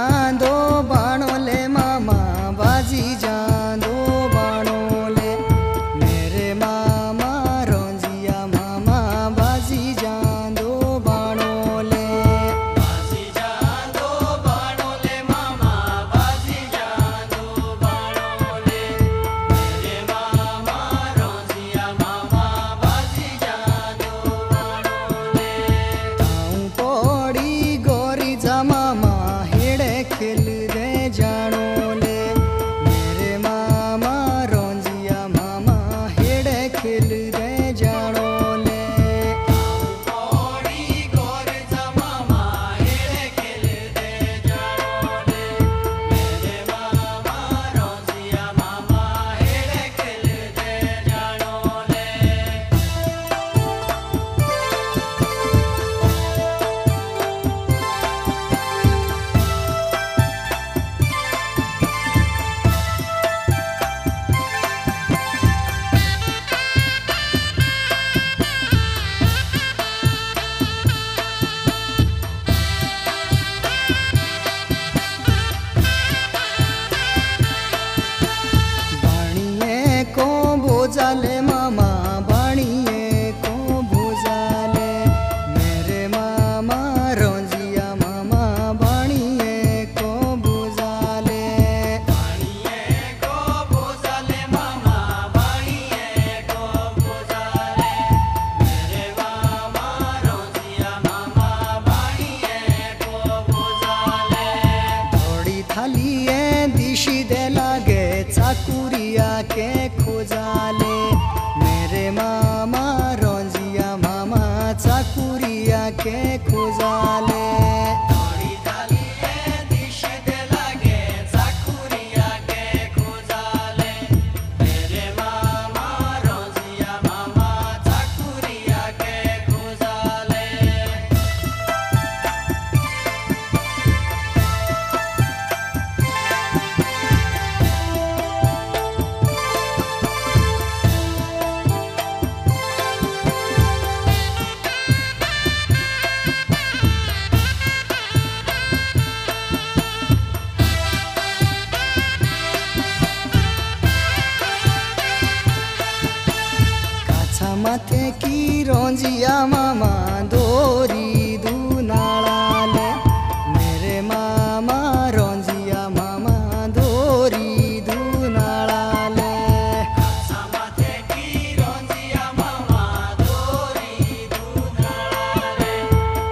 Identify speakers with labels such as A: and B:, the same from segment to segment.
A: जांदो बाणो ले मामा बाजी जांदो बाणो ले मेरे मामा रोंजिया मामा बाजी जांदो बाणो ले
B: बाजी जांदो बाणो ले मामा बाजी जांदो बाणो ले मेरे मामा रोंजिया मामा बाजी जांदो बाणो ले
A: ताऊ पोड़ी गोरी जा मामा हेड़े खेल दे जानो ले मेरे मामा रोंजिया मामा हेड़े खेल दे जानो ले
B: पौड़ी गोर जा मामा हेड़े खेल दे जानो ले मेरे मामा रोंजिया मामा हेड़े खेल दे जानो ले
A: बाणिए को भोजाले मामा बाणिए को भोजाले मेरे मामा रोंजिया मामा बाणिए को भोजाले
B: बाणिए को भोजाले मामा बाणिए को भोजाले मेरे मामा रोंजिया मामा बाणिए को भोजाले
A: थोड़ी थालिए दिशी दे लागे चाकुरिया के खोजाले मेरे मामा रोंजिया मामा चाकुरिया के खोजाले
B: थोड़ी थालिए दिश दे लागे चाकुरिया के खोजाले मेरे मामा रोंजिया मामा चाकुरिया के खोजाले
A: काछा माथे की रोंजिया मामा दोरी दुनाड़ाले मेरे मामा रोंजिया मामा दोरी दुनाड़ाले
B: समाथे की रोंजिया मामा दोरी दुनाड़ाले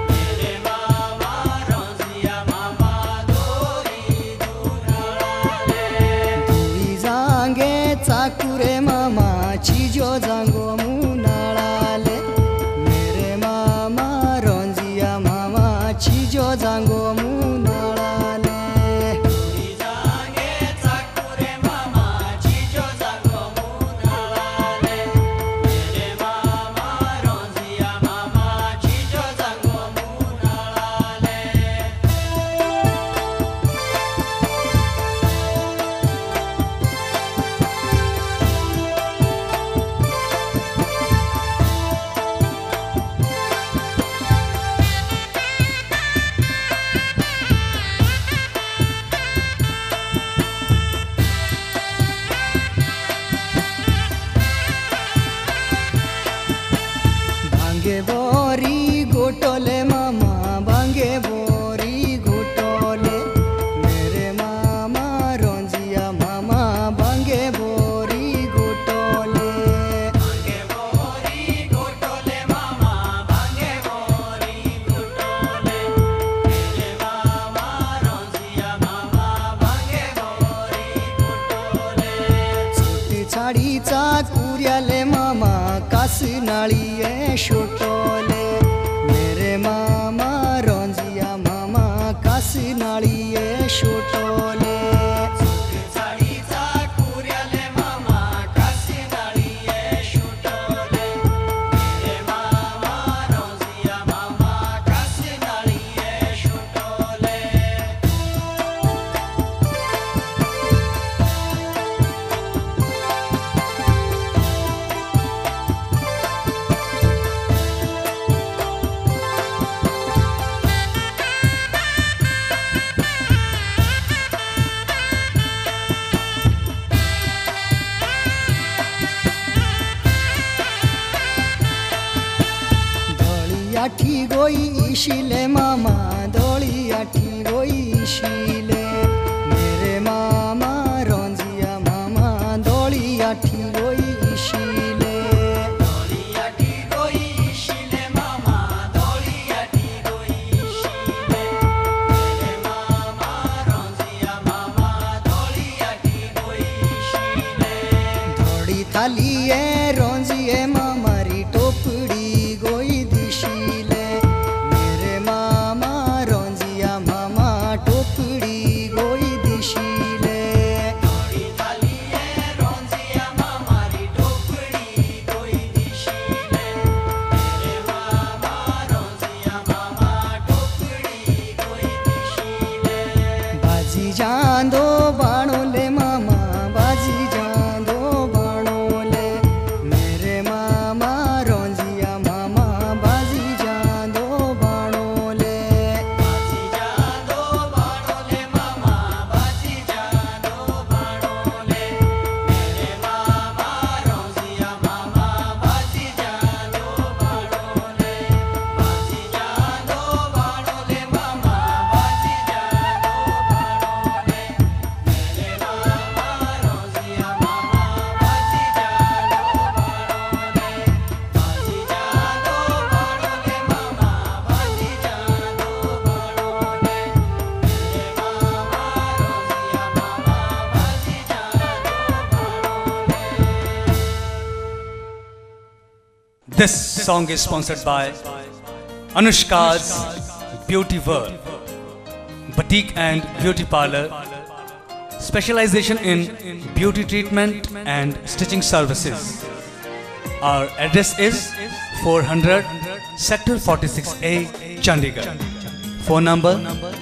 B: मेरे मामा रोंजिया मामा दोरी दुनाड़ाले
A: दुई जांगे चाकुरे मामा चीजो जांगो मुनाड़ाले मेरे मामा रोंजिया मामा चीजो जांगो मुनाड़ाले
B: जागे चाकुरे मामा चीजो जागो मुनाड़ाले मेरे मामा रोंजिया मामा चीजो जागो मुनाड़ाले
A: भांगे बोरी गोटोले मामा भांगे बोरी गोटोले मेरे मामा रोंजिया मामा भांगे बोरी गोटोले
B: भांगे बोरी गोटोले मामा भांगे बोरी गोटोले मेरे मामा रोंजिया मामा भांगे बोरी गोटोले
A: छोटी छाड़ी चाकुरियाले मामा कास नाळीए शोटोले मेरे मामा रोंजिया मामा कास नाळीए शोटोले
B: साडी चाकुर्याले मामा काशी नाळीए शोटोले मेरे मामा रोंजिया मामा काशी नाळीए शोटोले
A: शिले मामा धोली आठी गोई शिले मेरे मामा रोंजिया मामा धोली आठी गोई शिले थालिए रोंजिए मामारी टोपड़ी गोई दिशीले मेरे मामा रोंजिया मामा टोपड़ी गोई दिशीले थालिए रोंजिया मामारी टोपड़ी गोई दिशीले मेरे मामा रोंजिया मामा टोपड़ी गोई दिशीले बाजी जांदो बाणोले मामा बाजी जांदो
C: This song is sponsored by Anushka's Beauty World, boutique and beauty parlor, specialization in beauty treatment and stitching services. Our address is 400 Sector 46A, Chandigarh. Phone number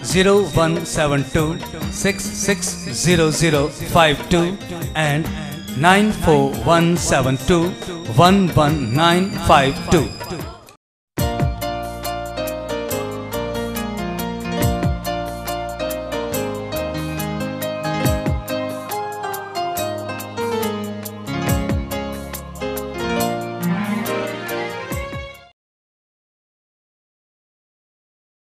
C: 0172 660052 and 94172 11952.